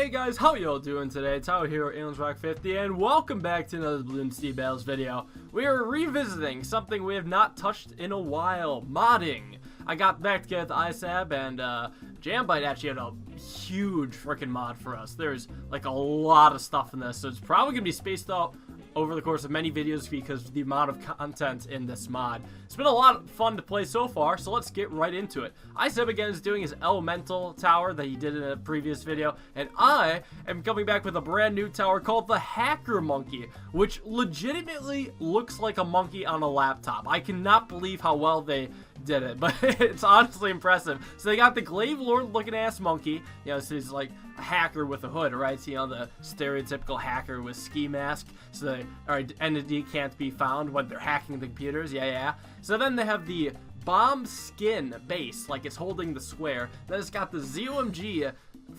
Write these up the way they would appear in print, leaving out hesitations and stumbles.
Hey guys, how y'all doing today? Tower here at AliensRock50, and welcome back to another Bloons TD Battles video. We are revisiting something we have not touched in a while, modding. I got back together with ISAB, and Jambite actually had a huge freaking mod for us. There's like a lot of stuff in this, so it's probably going to be spaced out over the course of many videos because of the amount of content in this mod. It's been a lot of fun to play so far, so let's get right into it. ISAB again is doing his elemental tower that he did in a previous video, and I am coming back with a brand new tower called the Hacker Monkey, which legitimately looks like a monkey on a laptop. I cannot believe how well they did it, but it's honestly impressive. So they got the Glaive Lord looking ass monkey, you know, so he's like a hacker with a hood, right? So, you know, the stereotypical hacker with ski mask, so the identity can't be found when they're hacking the computers. Yeah. So then they have the bomb skin base, like it's holding the square. Then it's got the ZOMG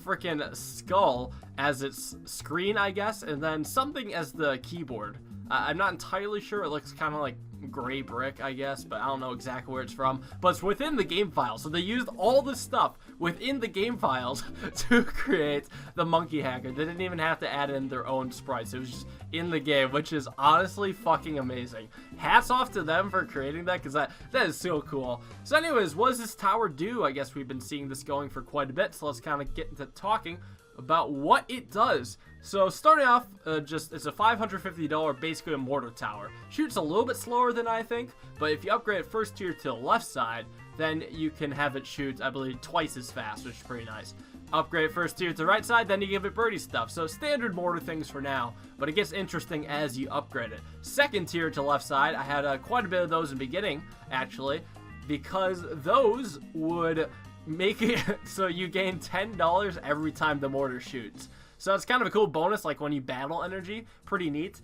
freaking skull as its screen, I guess, and then something as the keyboard. I'm not entirely sure. It looks kind of like gray brick, I guess, but I don't know exactly where it's from. But it's within the game file, so they used all this stuff within the game files to create the monkey hacker. They didn't even have to add in their own sprites. It was just in the game, which is honestly fucking amazing. Hats off to them for creating that, because that is so cool. So anyways, what does this tower do? I guess we've been seeing this going for quite a bit, so let's kind of get into talking about what it does. So starting off, it's a $550 basically a mortar tower. Shoots a little bit slower than I think, but if you upgrade it first tier to the left side, then you can have it shoot, I believe, twice as fast, which is pretty nice. Upgrade it first tier to the right side, then you give it birdie stuff. So standard mortar things for now, but it gets interesting as you upgrade it. Second tier to left side, I had quite a bit of those in the beginning, actually, because those would make it so you gain $10 every time the mortar shoots. So it's kind of a cool bonus, like when you battle energy. Pretty neat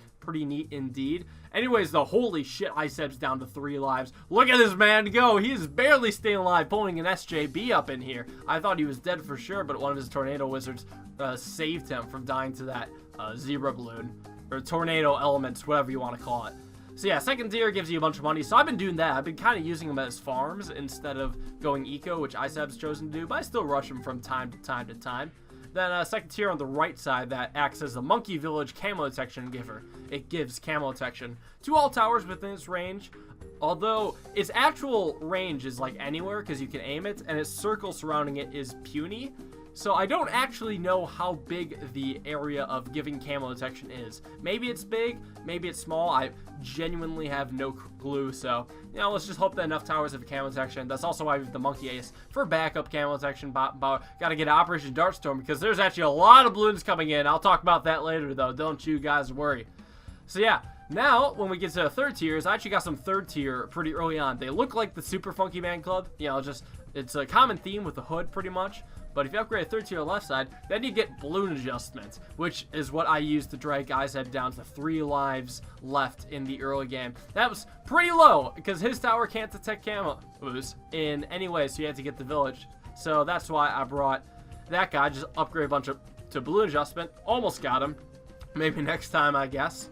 indeed. Anyways, the holy shit, ISAB's down to 3 lives. Look at this man go. He is barely staying alive, pulling an SJB up in here. I thought he was dead for sure, but one of his tornado wizards saved him from dying to that zebra balloon, or tornado elements, whatever you want to call it. So yeah, second tier gives you a bunch of money, so I've been doing that. I've been kind of using them as farms instead of going eco, which ISAB's chosen to do, but I still rush them from time to time. Then second tier on the right side, that acts as the Monkey Village camo detection giver. It gives camo detection to all towers within its range, although its actual range is like anywhere because you can aim it, and its circle surrounding it is puny. So I don't actually know how big the area of giving camo detection is. Maybe it's big, maybe it's small. I genuinely have no clue. So, you know, let's just hope that enough towers have camo detection. That's also why we have the Monkey Ace for backup camo detection. Gotta get Operation Dartstorm because there's actually a lot of balloons coming in. I'll talk about that later though. Don't you guys worry. So yeah. Now, when we get to the third tiers, I actually got some third tier pretty early on. They look like the Super Funky Man Club. You know, it's a common theme with the hood pretty much. But if you upgrade a third tier left side, then you get balloon adjustments, which is what I used to drag ISAB down to 3 lives left in the early game. That was pretty low because his tower can't detect camos in any way, so you had to get the village. So that's why I brought that guy. Just upgrade a bunch to balloon adjustment. Almost got him. Maybe next time, I guess.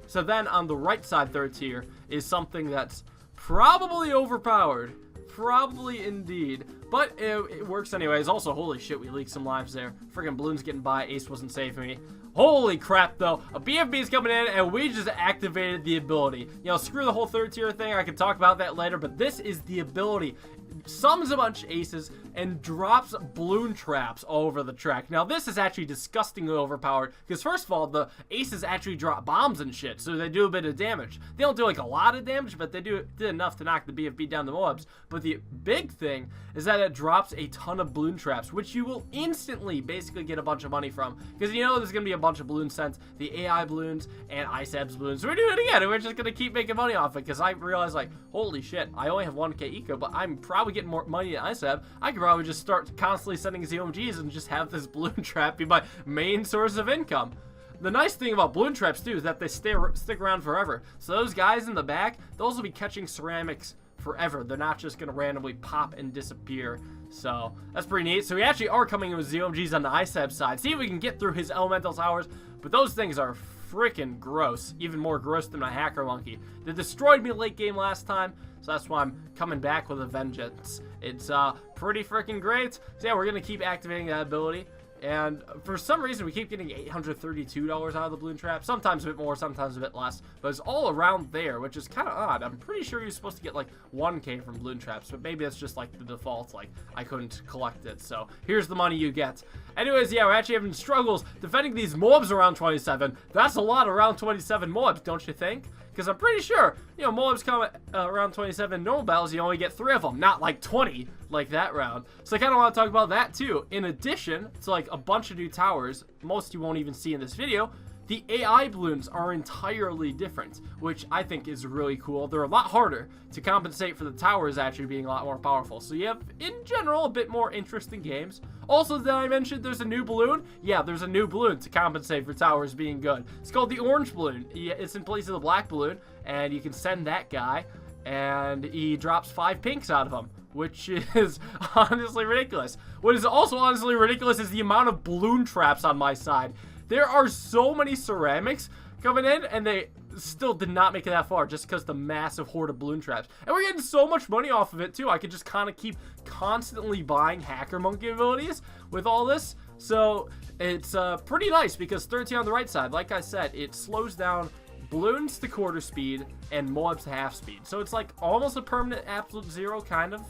So then on the right side third tier is something that's probably overpowered. Probably indeed. But it works anyways. Also, holy shit, we leaked some lives there. Freaking balloons getting by. Ace wasn't saving me. Holy crap, though. A BFB is coming in, and we just activated the ability. You know, screw the whole third tier thing. I can talk about that later, but this is the ability. Summons a bunch of aces and drops balloon traps all over the track. Now, this is actually disgustingly overpowered because, first of all, the aces actually drop bombs and shit, so they do a bit of damage. They don't do, like, a lot of damage, but they did enough to knock the BFB down the mobs. But the big thing is that it drops a ton of balloon traps, which you will instantly basically get a bunch of money from because you know there's going to be a bunch of balloons sent, the AI balloons and ISAB's balloons. So we're doing it again, and we're just going to keep making money off it because I realized, like, holy shit, I only have 1k eco, but I'm probably getting more money than ISAB. I could probably just start constantly sending ZOMGs and just have this balloon trap be my main source of income. The nice thing about balloon traps too is that they stick around forever. So those guys in the back, those will be catching ceramics forever. They're not just gonna randomly pop and disappear. So that's pretty neat. So we actually are coming in with ZOMGs on the ISAB side. See if we can get through his elemental towers. But those things are freaking gross. Even more gross than my Hacker Monkey. They destroyed me late game last time. So that's why I'm coming back with a vengeance. It's pretty freaking great. So yeah, we're going to keep activating that ability. And for some reason, we keep getting $832 out of the balloon trap. Sometimes a bit more, sometimes a bit less. But it's all around there, which is kind of odd. I'm pretty sure you're supposed to get like 1K from balloon traps, but maybe that's just like the default. Like, I couldn't collect it. So here's the money you get. Anyways, yeah, we're actually having struggles defending these mobs around 27. That's a lot around 27 mobs, don't you think? Because I'm pretty sure, you know, mobs come around 27 normal battles, you only get 3 of them, not like 20 like that round. So I kind of want to talk about that too. In addition to like a bunch of new towers, most you won't even see in this video, the AI balloons are entirely different, which I think is really cool. They're a lot harder to compensate for the towers actually being a lot more powerful. So you have, in general, a bit more interesting games. Also, did I mention there's a new balloon? Yeah, there's a new balloon to compensate for towers being good. It's called the orange balloon. It's in place of the black balloon, and you can send that guy, and he drops 5 pinks out of him, which is honestly ridiculous. What is also honestly ridiculous is the amount of balloon traps on my side. There are so many ceramics coming in, and they still did not make it that far just because the massive horde of balloon traps. And we're getting so much money off of it, too. I could just kind of keep constantly buying hacker monkey abilities with all this. So it's pretty nice because 13 on the right side, like I said, it slows down balloons to quarter speed and mobs to half speed. So it's like almost a permanent absolute zero, kind of.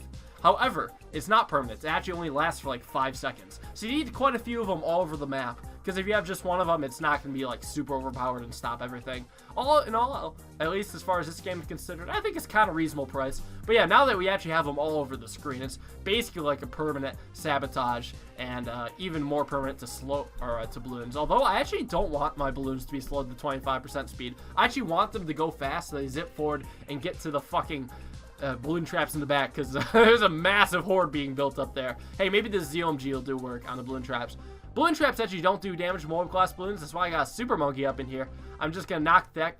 However, it's not permanent. It actually only lasts for like 5 seconds. So you need quite a few of them all over the map. Because if you have just one of them, it's not going to be like super overpowered and stop everything. All in all, at least as far as this game is considered, I think it's kind of reasonable price. But yeah, now that we actually have them all over the screen, it's basically like a permanent sabotage and even more permanent to slow or to balloons. Although I actually don't want my balloons to be slowed to 25% speed. I actually want them to go fast so they zip forward and get to the fucking balloon traps in the back, because there's a massive horde being built up there. Hey, maybe this ZOMG will do work on the balloon traps. Balloon traps actually don't do damage to mob class balloons. That's why I got a super monkey up in here. I'm just gonna knock that,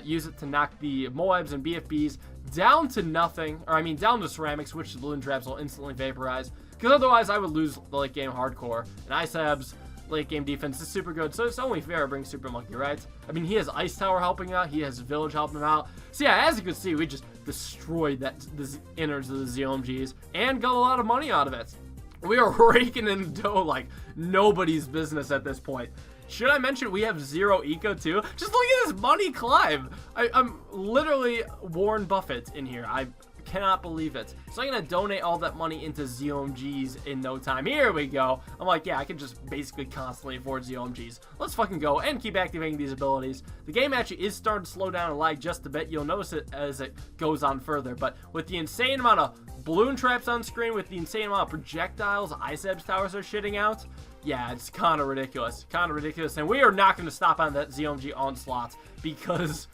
use it to knock the Moabs and BFBs down to nothing, or I mean down to ceramics, which the balloon traps will instantly vaporize. Because otherwise I would lose the late game hardcore. And ISAB's late game defense is super good, so it's only fair to bring super monkey, right? I mean, he has ice tower helping out, he has village helping him out. So yeah, as you can see, we just destroyed the innards of the ZOMGs and got a lot of money out of it. We are raking in dough like nobody's business at this point. Should I mention we have 0 eco too? Just look at this money climb. I'm literally Warren Buffett in here. I cannot believe it. So I'm gonna donate all that money into ZOMGs in no time. Here we go. I'm like, yeah, I can just basically constantly afford ZOMGs. Let's fucking go and keep activating these abilities. The game actually is starting to slow down and lag just a bit. You'll notice it as it goes on further, but with the insane amount of balloon traps on screen, with the insane amount of projectiles ISAB's towers are shitting out, yeah, it's kind of ridiculous. Kind of ridiculous. And we are not going to stop on that ZOMG onslaught because,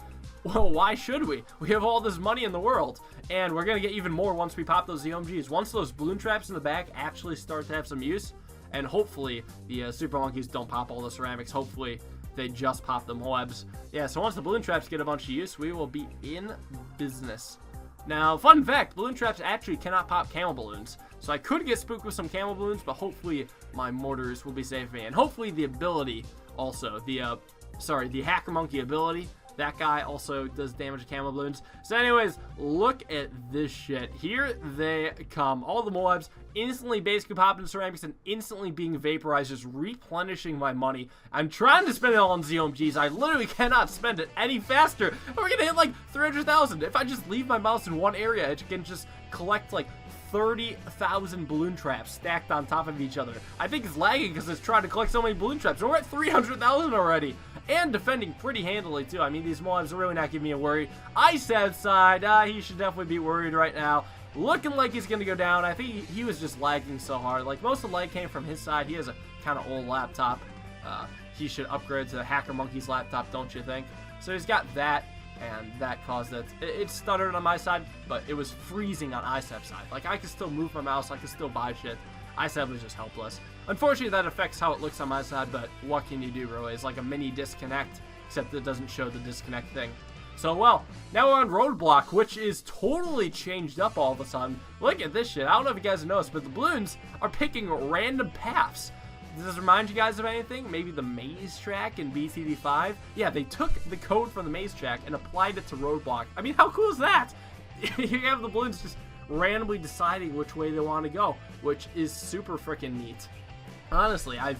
well, why should we? We have all this money in the world, and we're going to get even more once we pop those ZOMGs. Once those balloon traps in the back actually start to have some use, and hopefully the super monkeys don't pop all the ceramics. Hopefully they just pop the Moabs. Yeah, so once the balloon traps get a bunch of use, we will be in business. Now, fun fact, balloon traps actually cannot pop camel balloons. So I could get spooked with some camel balloons, but hopefully my mortars will be safe for me. And hopefully the ability also, the hacker monkey ability, that guy also does damage to camel balloons. So anyways, look at this shit. Here they come. All the Moabs instantly basically popping ceramics and instantly being vaporized, just replenishing my money. I'm trying to spend it all on ZOMGs. I literally cannot spend it any faster. We're gonna hit like 300,000. If I just leave my mouse in one area, it can just collect like 30,000 balloon traps stacked on top of each other. I think it's lagging because it's trying to collect so many balloon traps. We're at 300,000 already. And defending pretty handily, too. I mean, these Moabs are really not giving me a worry. ISAB side, he should definitely be worried right now. Looking like he's going to go down. I think he was just lagging so hard. Like, most of the lag came from his side. He has a kind of old laptop. He should upgrade to the Hacker Monkey's laptop, don't you think? So he's got that, and that caused it. It stuttered on my side, but it was freezing on ISAB's side. Like, I could still move my mouse. I could still buy shit. ISAB was just helpless. Unfortunately, that affects how it looks on my side, but what can you do, really? It's like a mini disconnect, except it doesn't show the disconnect thing. So, well, now we're on Roadblock, which is totally changed up all of a sudden. Look at this shit. I don't know if you guys have noticed, but the balloons are picking random paths. Does this remind you guys of anything? Maybe the maze track in BTD 5? Yeah, they took the code from the maze track and applied it to Roadblock. I mean, how cool is that? You have the balloons just randomly deciding which way they want to go, which is super freaking neat. Honestly, I've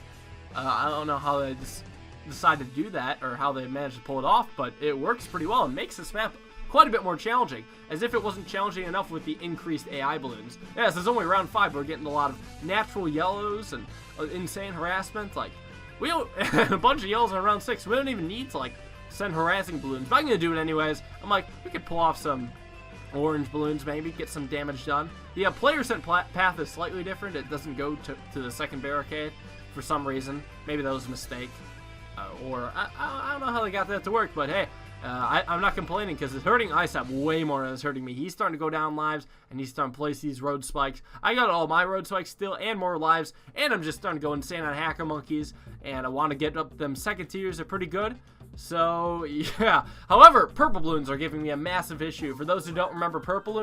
I don't know how they decided to do that or how they managed to pull it off, but it works pretty well and makes this map quite a bit more challenging, as if it wasn't challenging enough with the increased AI balloons. Yeah, this is only round 5. We're getting a lot of natural yellows and insane harassment. Like, we don't, a bunch of yellows in round 6. We don't even need to, like, send harassing balloons, but I'm gonna do it anyways. I'm like, we could pull off some orange balloons, maybe get some damage done. The player sent path is slightly different. It doesn't go to the second barricade for some reason. Maybe that was a mistake, or I don't know how they got that to work, but hey, I'm not complaining, because it's hurting ISAB way more than it's hurting me. He's starting to go down lives, and he's starting to place these road spikes. I got all my road spikes still, and more lives, and I'm just starting to go insane on hacker monkeys, and I want to get up them second tiers. Are pretty good. So, yeah. However, purple balloons are giving me a massive issue. For those who don't remember purple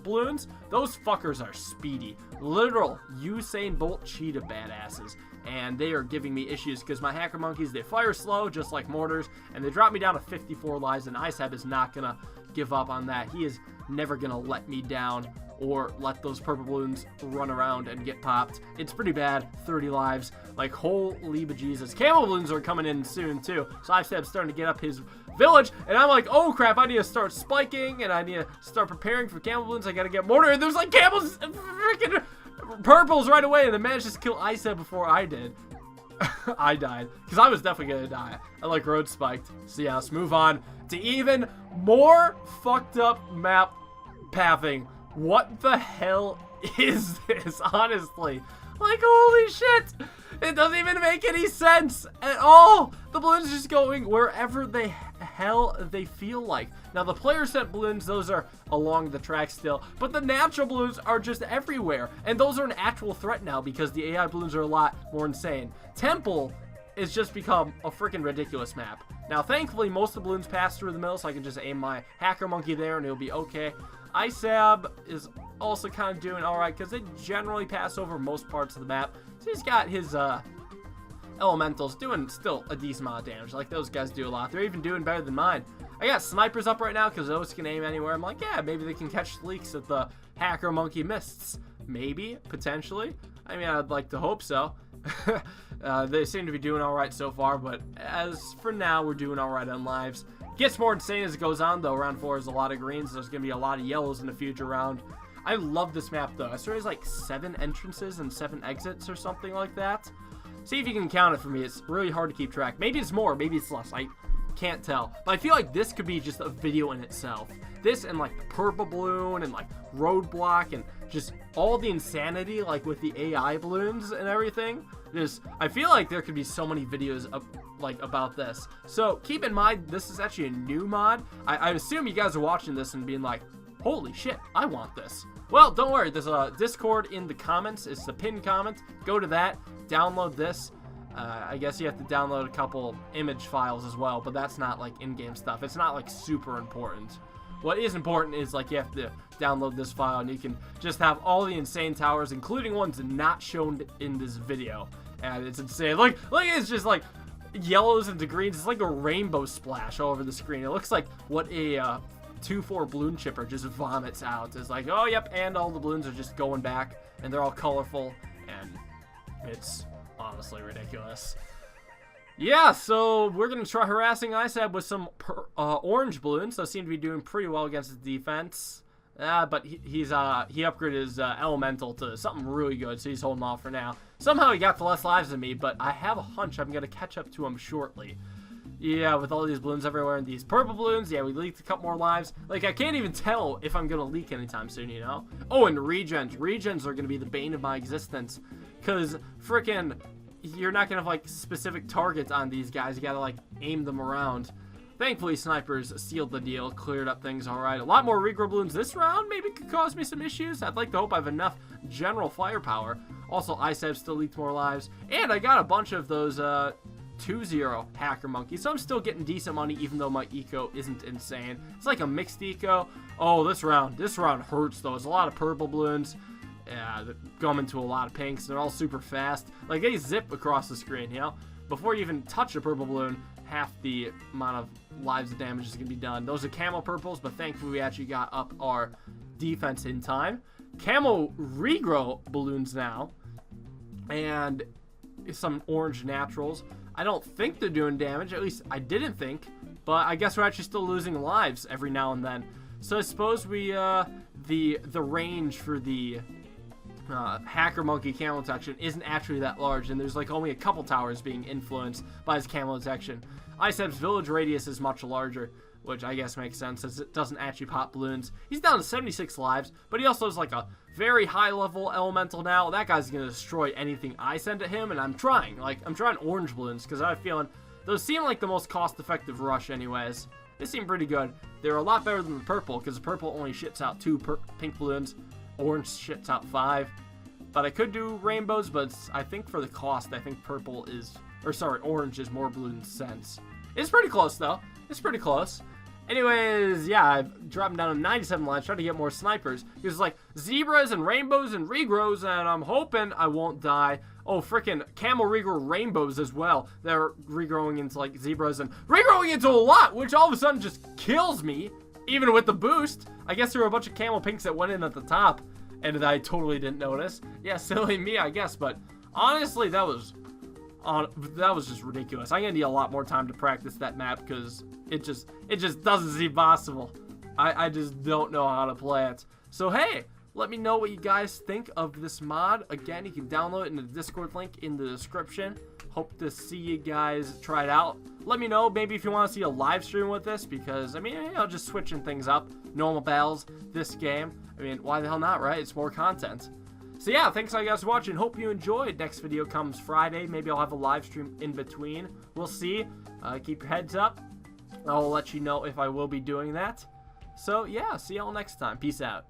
balloons, those fuckers are speedy. Literal Usain Bolt cheetah badasses. And they are giving me issues because my hacker monkeys, they fire slow, just like mortars, and they drop me down to 54 lives, and ISAB is not going to give up on that. He is never going to let me down or let those purple balloons run around and get popped. It's pretty bad. 30 lives. Like, holy bejesus. Camel balloons are coming in soon, too. So ISAB's starting to get up his village, and I'm like, oh, crap, I need to start spiking, and I need to start preparing for camel balloons. I got to get mortar, and there's, like, camels freaking purples right away, and the man just killed ISAB before I did. I died, because I was definitely going to die. I, like, road spiked. So, yeah, let's move on to even more fucked up map pathing. What the hell is this, honestly? Like, holy shit! It doesn't even make any sense at all! The balloons are just going wherever the hell they feel like. Now, the player sent balloons, those are along the track still, but the natural balloons are just everywhere. And those are an actual threat now because the AI balloons are a lot more insane. Temple is just become a freaking ridiculous map. Now, thankfully, most of the balloons pass through the middle, so I can just aim my hacker monkey there and it'll be okay. ISAB is also kind of doing alright because they generally pass over most parts of the map. So he's got his elementals doing still a decent amount of damage. Like, those guys do a lot. They're even doing better than mine. I got snipers up right now because those can aim anywhere. I'm like, yeah, maybe they can catch leaks that the hacker monkey missed. Maybe, potentially. I mean, I'd like to hope so. They seem to be doing alright so far, but as for now, we're doing alright on lives. Gets more insane as it goes on, though. Round 4 is a lot of greens. There's going to be a lot of yellows in the future round. I love this map, though. I swear there's like 7 entrances and 7 exits or something like that. See if you can count it for me. It's really hard to keep track. Maybe it's more, maybe it's less. I can't tell. But I feel like this could be just a video in itself. This and like the purple balloon and like roadblock and just all the insanity, like with the AI balloons and everything. I feel like there could be so many videos about this. So keep in mind, this is actually a new mod. I assume you guys are watching this and being like, holy shit, I want this. Well, don't worry. There's a Discord in the comments. It's the pinned comment. Go to that. Download this. I guess you have to download a couple image files as well, but that's not like in-game stuff. It's not like super important. What is important is like you have to download this file and you can just have all the insane towers, including ones not shown in this video. And it's insane. Like it's just like yellows into greens. It's like a rainbow splash all over the screen. It looks like what a 2-4 balloon chipper just vomits out. It's like, oh yep, and all the balloons are just going back and they're all colorful and it's honestly ridiculous. Yeah, so we're going to try harassing ISAB with some orange balloons. Those seem to be doing pretty well against his defense. But he upgraded his elemental to something really good, so he's holding off for now. Somehow he got the less lives than me, but I have a hunch I'm going to catch up to him shortly. Yeah, with all these balloons everywhere and these purple balloons, yeah, we leaked a couple more lives. Like, I can't even tell if I'm going to leak anytime soon, you know? Oh, and regens. Regens are going to be the bane of my existence. Because, frickin', you're not going to have, like, specific targets on these guys. You got to, like, aim them around. Thankfully, snipers sealed the deal, cleared up things all right. A lot more regrow balloons this round maybe could cause me some issues. I'd like to hope I have enough general firepower. Also, ISAB still leaked more lives. And I got a bunch of those 2-0 hacker monkeys, so I'm still getting decent money even though my eco isn't insane. It's like a mixed eco. Oh, this round hurts though. There's a lot of purple balloons. Yeah, they're coming to a lot of pinks. They're all super fast. Like, they zip across the screen, you know? Before you even touch a purple balloon, half the amount of lives of damage is going to be done. Those are camel purples, but thankfully we actually got up our defense in time. Camel regrow balloons now. And some orange naturals. I don't think they're doing damage, at least I didn't think, but I guess we're actually still losing lives every now and then. So I suppose we, the range for the Hacker Monkey camo detection isn't actually that large, and there's like only a couple towers being influenced by his camo detection. ISAB's village radius is much larger, which I guess makes sense as it doesn't actually pop balloons. He's down to 76 lives, but he also has like a very high level elemental now. That guy's gonna destroy anything I send at him, and I'm trying orange balloons because I have a feeling those seem like the most cost effective rush anyways. They seem pretty good. They're a lot better than the purple because the purple only shits out 2 pink balloons. Orange shits out 5. But I could do rainbows, but I think for the cost, I think orange is more balloon sense. It's pretty close though. It's pretty close. Anyways, yeah, I've dropped down to 97 lives, trying to get more snipers. Because like zebras and rainbows and regrows, and I'm hoping I won't die. Oh, freaking camel regrow rainbows as well. They're regrowing into like zebras and regrowing into a lot, which all of a sudden just kills me, even with the boost. I guess there were a bunch of camel pinks that went in at the top, and I totally didn't notice. Yeah, silly me, I guess, but honestly, that was just ridiculous. I'm gonna need a lot more time to practice that map because it just doesn't seem possible. I just don't know how to play it. So hey, let me know what you guys think of this mod. Again, you can download it in the Discord link in the description. Hope to see you guys try it out. Let me know maybe if you want to see a live stream with this, because I mean, you know, just switching things up. Normal battles, this game. I mean, why the hell not, right? It's more content. So yeah, thanks all you guys for watching. Hope you enjoyed. Next video comes Friday. Maybe I'll have a live stream in between. We'll see. Keep your heads up. I'll let you know if I will be doing that. So yeah, see y'all next time. Peace out.